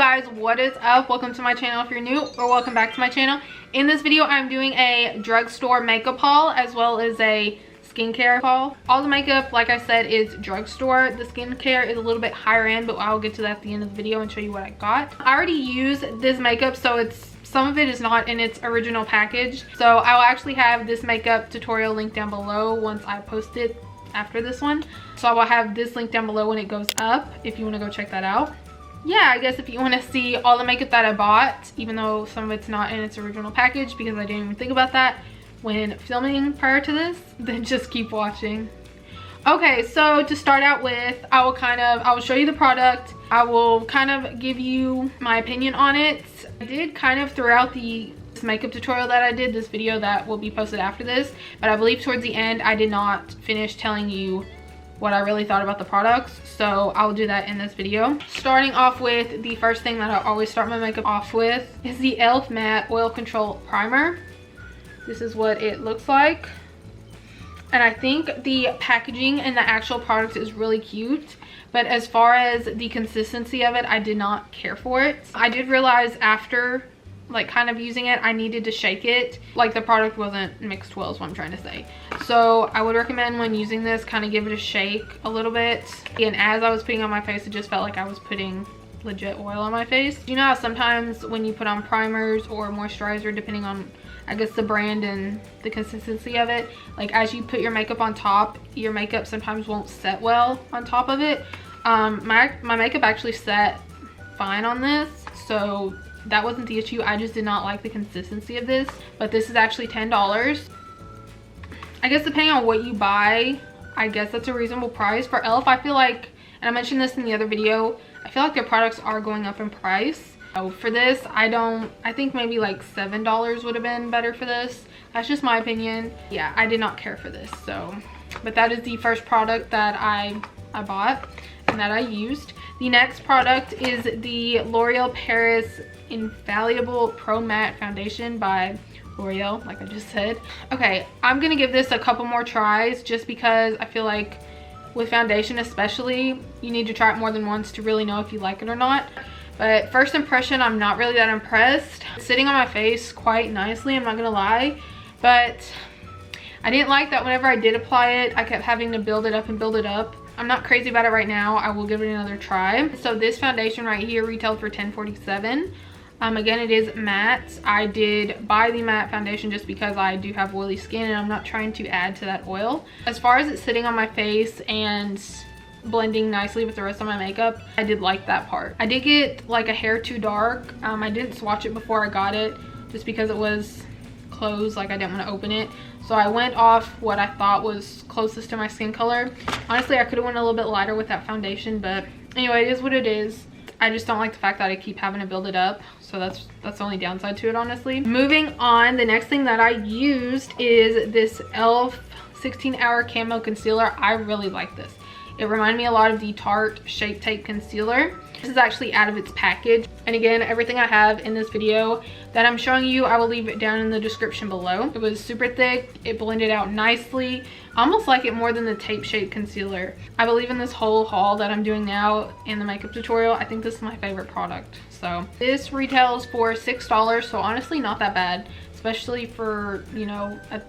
guys, what is up? Welcome to my channel if you're new, or welcome back to my channel. In this video I'm doing a drugstore makeup haul as well as a skincare haul. All the makeup, like I said, is drugstore. The skincare is a little bit higher end, but I'll get to that at the end of the video and show you what I got. I already use this makeup, so some of it is not in its original package, so I will actually have this makeup tutorial linked down below once I post it after this one. So I will have this link down below when it goes up if you want to go check that out. Yeah, I guess if you want to see all the makeup that I bought, even though some of it's not in its original package because I didn't even think about that when filming prior to this, then just keep watching. Okay, so to start out with, I will show you the product. I will kind of give you my opinion on it. I did kind of throughout this makeup tutorial that I did, this video that will be posted after this, but I believe towards the end I did not finish telling you what I really thought about the products, so I'll do that in this video. Starting off with the first thing that I always start my makeup off with is the e.l.f. Matte Oil Control Primer. This is what it looks like, and I think the packaging and the actual product is really cute, but as far as the consistency of it, I did not care for it. I did realize after kind of using it, I needed to shake it. Like, the product wasn't mixed well is what I'm trying to say. So I would recommend when using this, kind of give it a shake a little bit. And as I was putting it on my face, it just felt like I was putting legit oil on my face. You know how sometimes when you put on primers or moisturizer, depending on, I guess, the brand and the consistency of it, like as you put your makeup on top, your makeup sometimes won't set well on top of it. My makeup actually set fine on this, so that wasn't the issue. I just did not like the consistency of this, but this is actually $10. I guess depending on what you buy, I guess that's a reasonable price. For e.l.f., I feel like, and I mentioned this in the other video, I feel like their products are going up in price. So for this, I think maybe like $7 would have been better for this. That's just my opinion. Yeah, I did not care for this. So, but that is the first product that I bought and that I used. The next product is the L'Oreal Paris Infallible Pro Matte Foundation by L'Oreal, like I just said. Okay, I'm gonna give this a couple more tries just because I feel like with foundation especially, you need to try it more than once to really know if you like it or not. But first impression, I'm not really that impressed. It's sitting on my face quite nicely, I'm not gonna lie, but I didn't like that whenever I did apply it, I kept having to build it up and build it up. I'm not crazy about it right now. I will give it another try. So this foundation right here retailed for $10.47. Again, it is matte. I did buy the matte foundation just because I do have oily skin and I'm not trying to add to that oil. As far as it sitting on my face and blending nicely with the rest of my makeup, I did like that part. I did get like a hair too dark. I didn't swatch it before I got it just because it was closed, like I didn't want to open it. So I went off what I thought was closest to my skin color. Honestly, I could have went a little bit lighter with that foundation, but anyway, it is what it is. I just don't like the fact that I keep having to build it up, so that's the only downside to it, honestly. Moving on, the next thing that I used is this e.l.f. 16-Hour Camo Concealer. I really like this. It reminded me a lot of the Tarte Shape Tape Concealer. This is actually out of its package. And again, everything I have in this video that I'm showing you, I will leave it down in the description below. It was super thick. It blended out nicely. I almost like it more than the Tape Shape Concealer. I believe in this whole haul that I'm doing now in the makeup tutorial, I think this is my favorite product. So this retails for $6, so honestly not that bad, especially for, you know, a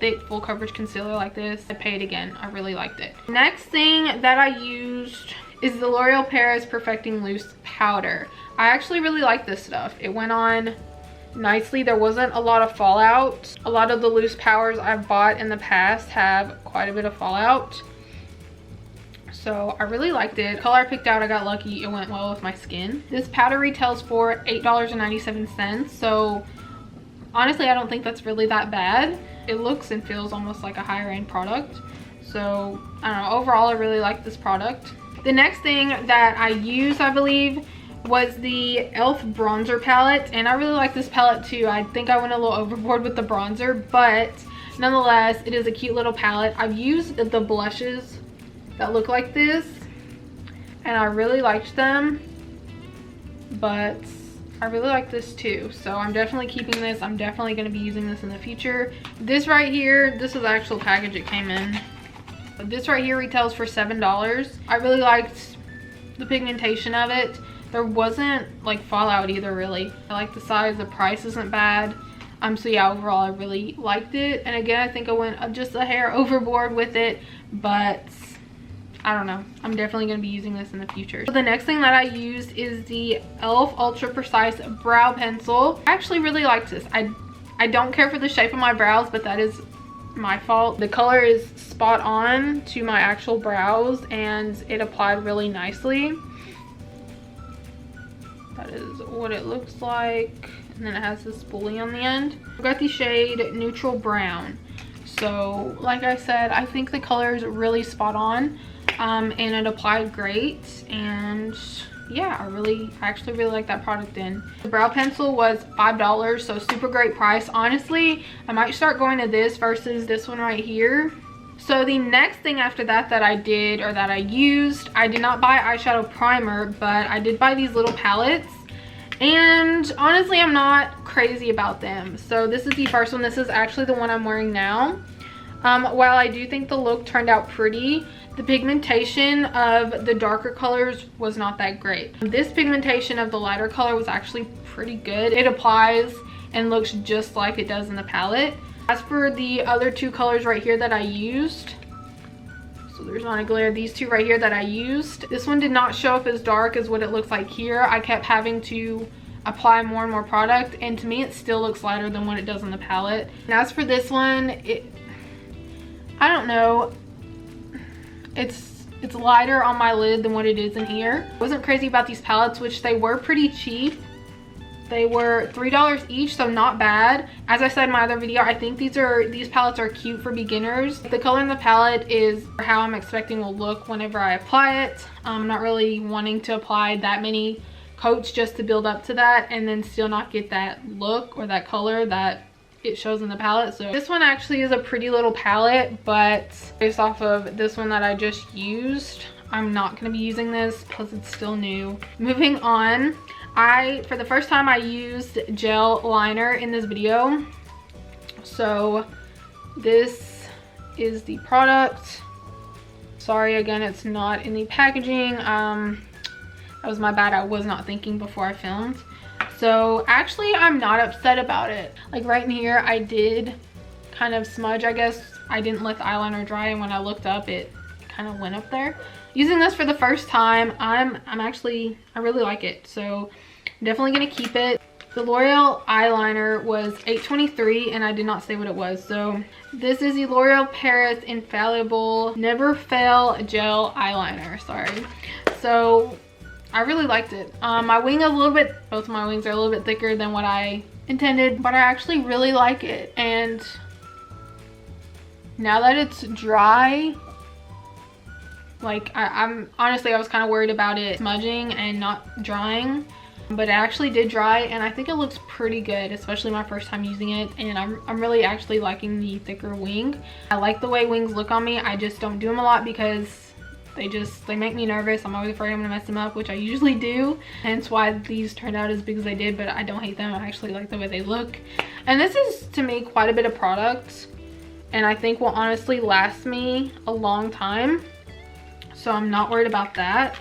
thick full coverage concealer like this. I'd pay it again. I really liked it. Next thing that I used is the L'Oreal Paris Perfecting Loose Powder. I actually really like this stuff. It went on nicely. There wasn't a lot of fallout. A lot of the loose powders I've bought in the past have quite a bit of fallout, so I really liked it. The color I picked out, I got lucky. It went well with my skin. This powder retails for $8.97, so honestly I don't think that's really that bad. It looks and feels almost like a higher end product, so I don't know, overall I really like this product. The next thing that I used, I believe, was the e.l.f. bronzer palette, and I really like this palette too. I think I went a little overboard with the bronzer, but nonetheless it is a cute little palette. I've used the blushes that look like this and I really liked them, but I really like this too, so I'm definitely keeping this. I'm definitely going to be using this in the future. This right here, this is the actual package it came in. This right here retails for $7. I really liked the pigmentation of it. there wasn't like fallout either really. I like the size, the price isn't bad. So yeah, overall I really liked it. And again, I think I went just a hair overboard with it, but I don't know, I'm definitely going to be using this in the future. So the next thing that I used is the e.l.f. Ultra Precise Brow Pencil. I actually really liked this. I don't care for the shape of my brows, but that is my fault. The color is spot on to my actual brows and it applied really nicely. That is what it looks like. And then it has this spoolie on the end. I've got the shade Neutral Brown. So like I said, I think the color is really spot on. And it applied great, and yeah, I actually really like that product in. The brow pencil was $5, so super great price. Honestly, I might start going to this versus this one right here. So the next thing after that I did, or that I used, I did not buy eyeshadow primer, but I did buy these little palettes, and honestly I'm not crazy about them. So this is the first one. This is actually the one I'm wearing now. While I do think the look turned out pretty, the pigmentation of the darker colors was not that great. This pigmentation of the lighter color was actually pretty good. It applies and looks just like it does in the palette. As for the other two colors right here that I used, so there's not a glare, these two right here that I used, this one did not show up as dark as what it looks like here. I kept having to apply more and more product, and to me it still looks lighter than what it does in the palette. And as for this one, I don't know, it's lighter on my lid than what it is in here. I wasn't crazy about these palettes, which they were pretty cheap. They were $3 each, so not bad. As I said in my other video, I think these palettes are cute for beginners. The color in the palette is how I'm expecting will look whenever I apply it. I'm not really wanting to apply that many coats just to build up to that and then still not get that look or that color that it shows in the palette. So this one actually is a pretty little palette, but based off of this one that I just used, I'm not going to be using this because it's still new. Moving on, for the first time I used gel liner in this video. So this is the product. Sorry again, it's not in the packaging. That was my bad. I was not thinking before I filmed. So actually I'm not upset about it. Like right in here I did kind of smudge, I guess. I didn't let the eyeliner dry, and when I looked up it kind of went up there. Using this for the first time, I really like it, so I'm definitely gonna keep it. The L'Oreal eyeliner was $8.23 and I did not say what it was. So this is the L'Oreal Paris Infallible Never Fail Gel Eyeliner. Sorry. So I really liked it. My wing is both of my wings are a little bit thicker than what I intended, but I actually really like it. And now that it's dry, like I'm honestly, I was kind of worried about it smudging and not drying, but it actually did dry, and I think it looks pretty good, especially my first time using it. And I'm really actually liking the thicker wing. I like the way wings look on me. I just don't do them a lot because they make me nervous. I'm always afraid I'm gonna mess them up, which I usually do, hence why these turned out as big as they did. But I don't hate them. I actually like the way they look, and this is to me quite a bit of product, and I think will honestly last me a long time, so I'm not worried about that.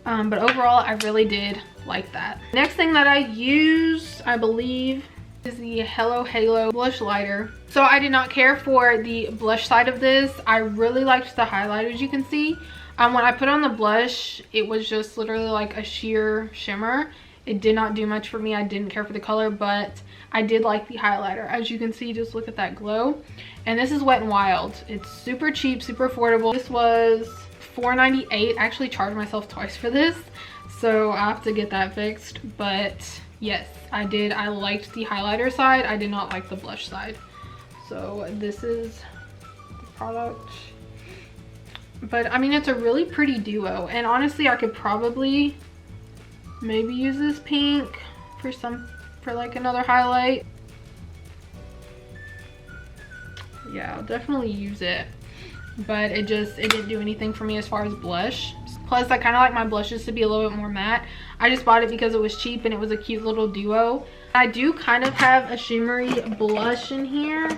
But overall I really did like that. Next thing that I used, I believe, is the Hello Halo blush lighter. So I did not care for the blush side of this. I really liked the highlight, as you can see. When I put on the blush, it was just literally like a sheer shimmer. It did not do much for me. I didn't care for the color, but I did like the highlighter. As you can see, just look at that glow. And this is Wet n Wild. It's super cheap, super affordable. This was $4.98. I actually charged myself twice for this, so I have to get that fixed. But yes, I liked the highlighter side. I did not like the blush side. So this is the product. But I mean, it's a really pretty duo, and honestly I could probably maybe use this pink for like another highlight. Yeah, I'll definitely use it, but it didn't do anything for me as far as blush. Plus I kind of like my blushes to be a little bit more matte. I just bought it because it was cheap and it was a cute little duo. I do kind of have a shimmery blush in here.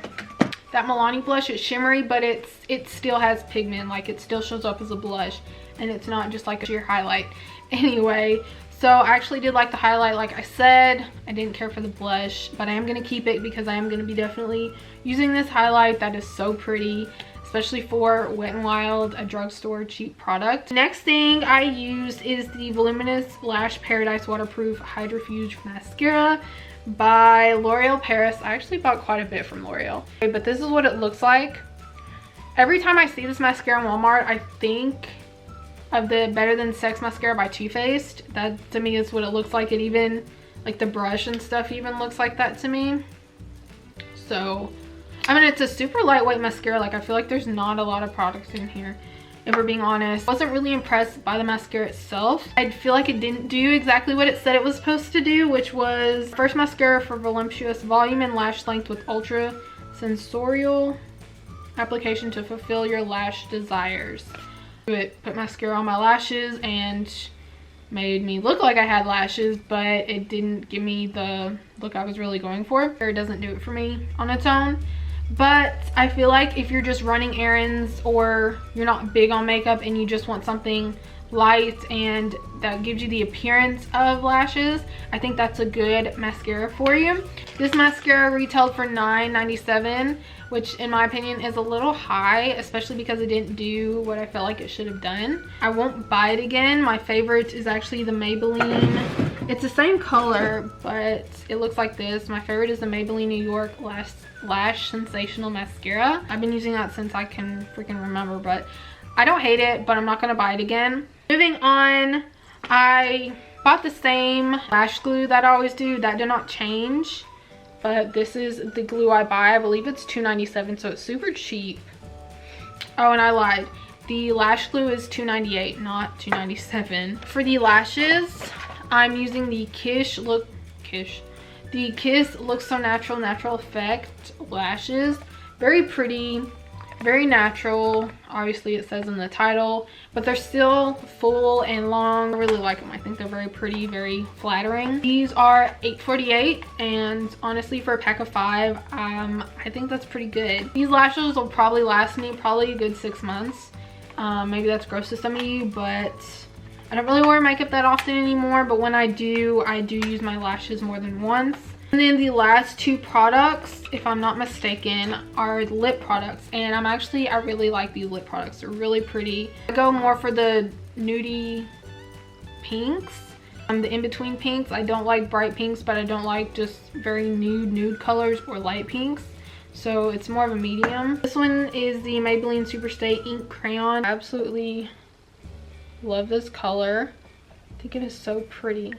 That Milani blush, it's shimmery, but it still has pigment. Like, it still shows up as a blush, and it's not just like a sheer highlight. Anyway, So I actually did like the highlight. Like I said, I didn't care for the blush, but I am going to keep it because I am going to be definitely using this highlight that is so pretty, especially for Wet n Wild, a drugstore cheap product. Next thing I used is the Voluminous Lash Paradise Waterproof Hydrofuge Mascara by L'Oreal Paris. I actually bought quite a bit from L'Oreal, but this is what it looks like. Every time I see this mascara in Walmart, I think of the Better Than Sex mascara by Too Faced. That to me is what it looks like. It even, like the brush and stuff even looks like that to me. So, I mean, it's a super lightweight mascara. Like, I feel like there's not a lot of products in here, if we're being honest. I wasn't really impressed by the mascara itself. I feel like it didn't do exactly what it said it was supposed to do, which was first mascara for voluptuous volume and lash length with ultra sensorial application to fulfill your lash desires. It put mascara on my lashes and made me look like I had lashes, but it didn't give me the look I was really going for. It doesn't do it for me on its own. But I feel like if you're just running errands or you're not big on makeup and you just want something light and that gives you the appearance of lashes, I think that's a good mascara for you. This mascara retailed for $9.97, which in my opinion is a little high, especially because it didn't do what I felt like it should have done. I won't buy it again. My favorite is actually the Maybelline. It's the same color, but it looks like this. My favorite is the Maybelline New York Lash Sensational Mascara. I've been using that since I can freaking remember, but I don't hate it, but I'm not gonna buy it again. Moving on, I bought the same lash glue that I always do. That did not change, but this is the glue I buy. I believe it's $2.97, so it's super cheap. Oh, and I lied. The lash glue is $2.98, not $2.97. For the lashes, I'm using the Kiss Look So Natural Natural Effect lashes. Very pretty, very natural. Obviously it says in the title, but they're still full and long. I really like them. I think they're very pretty, very flattering. These are $8.48, and honestly for a pack of 5, I think that's pretty good. These lashes will probably last me probably a good 6 months. Maybe that's gross to some of you, but I don't really wear makeup that often anymore, but when I do use my lashes more than once. And then the last 2 products, if I'm not mistaken, are lip products. And I really like these lip products. They're really pretty. I go more for the nudie pinks. The in-between pinks. I don't like bright pinks, but I don't like just very nude colors or light pinks. So it's more of a medium. This one is the Maybelline Superstay Ink Crayon. I absolutely love this color. I think it is so pretty.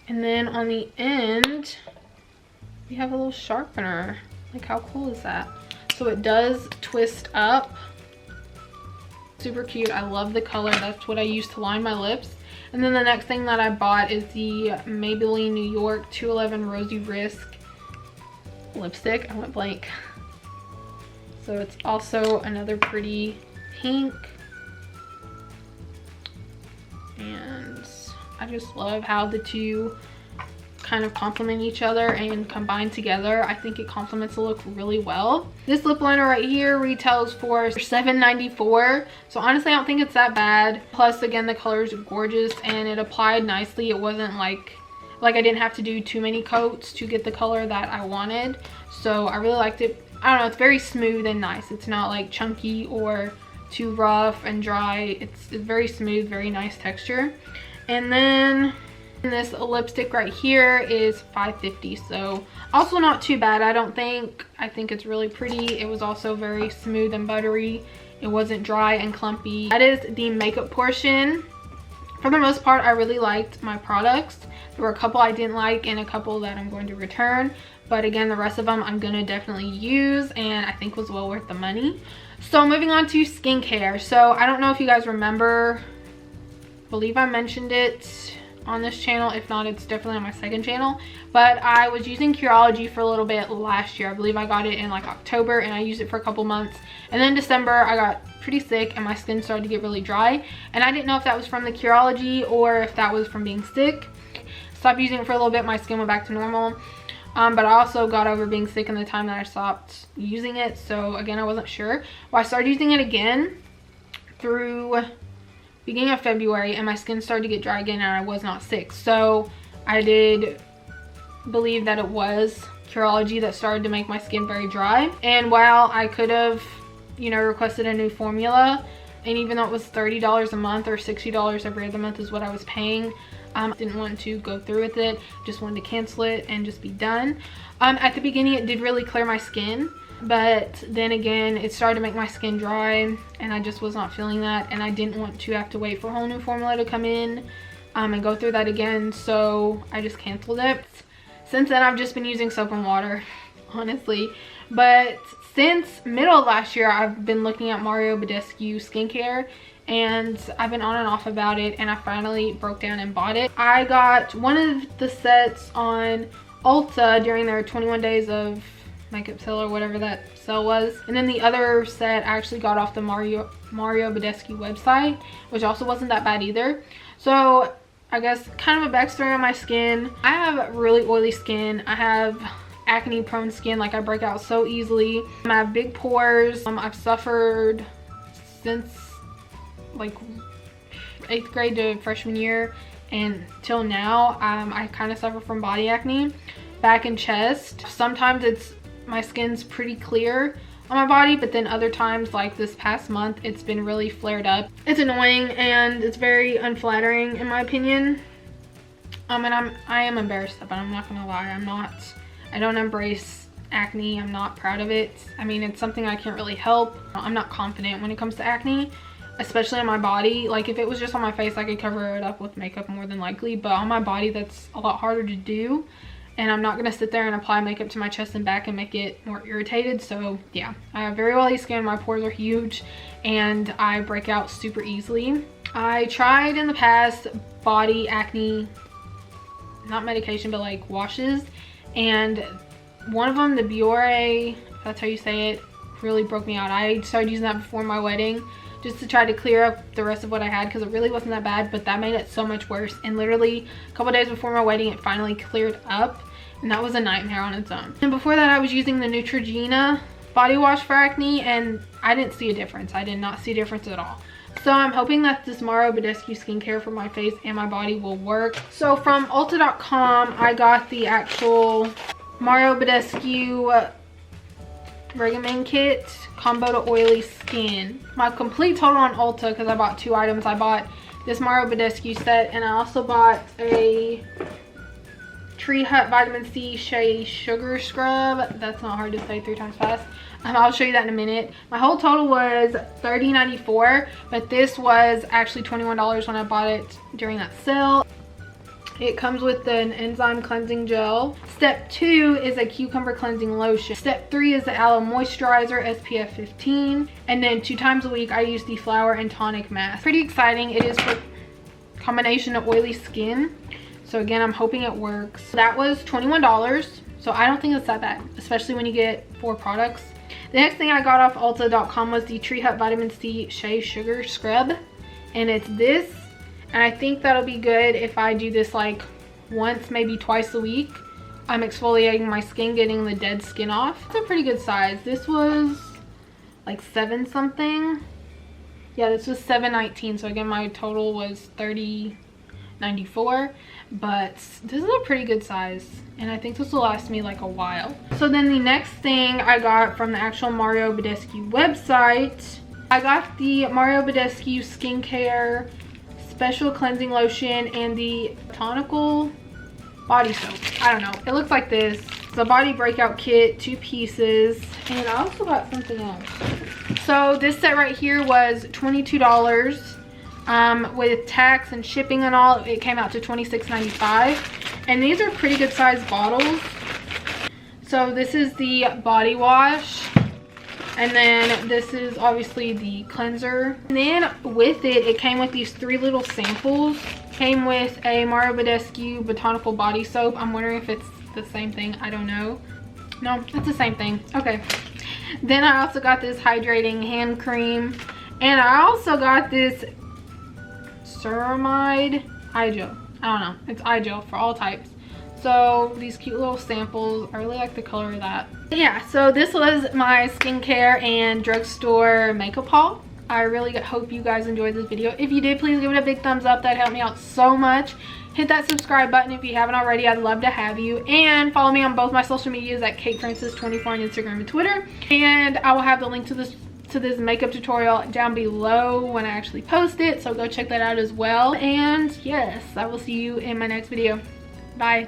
And then on the end, we have a little sharpener. Like, how cool is that? So it does twist up. Super cute. I love the color. That's what I use to line my lips. And then the next thing that I bought is the Maybelline New York 211 Rosy Risk lipstick. I went blank. So it's also another pretty pink. And I just love how the two kind of complement each other and combine together. I think it complements the look really well. This lip liner right here retails for $7.94, so honestly I don't think it's that bad. Plus, again, the color is gorgeous and it applied nicely. It wasn't like I didn't have to do too many coats to get the color that I wanted, so I really liked it. I don't know, it's very smooth and nice. It's not like chunky or too rough and dry. It's very smooth, very nice texture. And then this lipstick right here is $5.50, so also not too bad, I don't think. I think it's really pretty. It was also very smooth and buttery. It wasn't dry and clumpy. That is the makeup portion. For the most part, I really liked my products. There were a couple I didn't like and a couple that I'm going to return, but again, the rest of them I'm gonna definitely use and I think was well worth the money. So moving on to skincare. So I don't know if you guys remember, I believe I mentioned it on this channel. If not, it's definitely on my second channel, but I was using Curology for a little bit last year. I believe I got it in like October and I used it for a couple months, and then December I got pretty sick and my skin started to get really dry, and I didn't know if that was from the Curology or if that was from being sick. Stopped using it for a little bit, my skin went back to normal, but I also got over being sick in the time that I stopped using it, so again I wasn't sure. Well, I started using it again through beginning of February, and my skin started to get dry again, and I was not sick. So I did believe that it was Curology that started to make my skin very dry. And while I could have, you know, requested a new formula, and even though it was $30 a month or $60 every other month is what I was paying, didn't want to go through with it. Just wanted to cancel it and just be done. At the beginning, it did really clear my skin, but then again, it started to make my skin dry, and I just was not feeling that, and I didn't want to have to wait for a whole new formula to come in and go through that again, so I just canceled it. Since then, I've just been using soap and water, honestly. But since middle of last year, I've been looking at Mario Badescu skincare, and I've been on and off about it, and I finally broke down and bought it. I got one of the sets on Ulta during their 21 days of makeup sale or whatever that sale was, and then the other set I actually got off the Mario Badescu website, which also wasn't that bad either. So I guess kind of a backstory on my skin. I have really oily skin. I have acne prone skin, like I break out so easily. I have big pores. I've suffered since like 8th grade to freshman year and till now. I kind of suffer from body acne, back and chest. Sometimes my skin's pretty clear on my body, but then other times, like this past month, it's been really flared up. It's annoying and it's very unflattering in my opinion. And I am embarrassed of it. I'm not gonna lie. I don't embrace acne. I'm not proud of it. I mean, it's something I can't really help. I'm not confident when it comes to acne, especially on my body. Like if it was just on my face, I could cover it up with makeup more than likely, but on my body, that's a lot harder to do. And I'm not gonna sit there and apply makeup to my chest and back and make it more irritated. So yeah, I have very oily skin. My pores are huge and I break out super easily. I tried in the past body acne, not medication, but like washes. And one of them, the Biore, if that's how you say it, really broke me out. I started using that before my wedding just to try to clear up the rest of what I had, because it really wasn't that bad, but that made it so much worse. And literally a couple days before my wedding, it finally cleared up, and that was a nightmare on its own. And before that, I was using the Neutrogena body wash for acne, and I didn't see a difference. I did not see a difference at all. So I'm hoping that this Mario Badescu skincare for my face and my body will work. So from Ulta.com, I got the actual Mario Badescu Regimen Kit Combo to Oily Skin. My complete total on Ulta, because I bought 2 items. I bought this Mario Badescu set, and I also bought a Tree Hut Vitamin C Shea Sugar Scrub. That's not hard to say 3 times fast. I'll show you that in a minute. My whole total was $30.94, but this was actually $21 when I bought it during that sale. It comes with an enzyme cleansing gel. Step 2 is a cucumber cleansing lotion. Step 3 is the aloe moisturizer, SPF 15. And then 2 times a week I use the flower and tonic mask. Pretty exciting. It is for combination of oily skin. So again, I'm hoping it works. That was $21. So I don't think it's that bad, especially when you get 4 products. The next thing I got off Ulta.com was the Tree Hut Vitamin C Shea Sugar Scrub. And it's this. And I think that'll be good if I do this like once, maybe twice a week. I'm exfoliating my skin, getting the dead skin off. It's a pretty good size. This was like 7 something. Yeah, this was $7.19. So again, my total was $30.94. But this is a pretty good size, and I think this will last me like a while. So then the next thing I got from the actual Mario Badescu website, I got the Mario Badescu Skincare Special Cleansing Lotion and the Tonical Body Soap. I don't know. It looks like this. It's a body breakout kit, 2 pieces. And I also got something else. So this set right here was $22. With tax and shipping and all, it came out to $26.95. And these are pretty good sized bottles. So this is the body wash. And then this is obviously the cleanser. And then with it, it came with these 3 little samples. Came with a Mario Badescu Botanical Body Soap. I'm wondering if it's the same thing. I don't know. No, it's the same thing. Okay. Then I also got this hydrating hand cream. And I also got this ceramide eye gel. I don't know. It's eye gel for all types. So these cute little samples. I really like the color of that. Yeah, so this was my skincare and drugstore makeup haul. I really hope you guys enjoyed this video. If you did, please give it a big thumbs up. That helped me out so much. Hit that subscribe button if you haven't already. I'd love to have you. And follow me on both my social medias at KateFrancis24 on Instagram and Twitter. And I will have the link to this makeup tutorial down below when I actually post it. So go check that out as well. And yes, I will see you in my next video. Bye.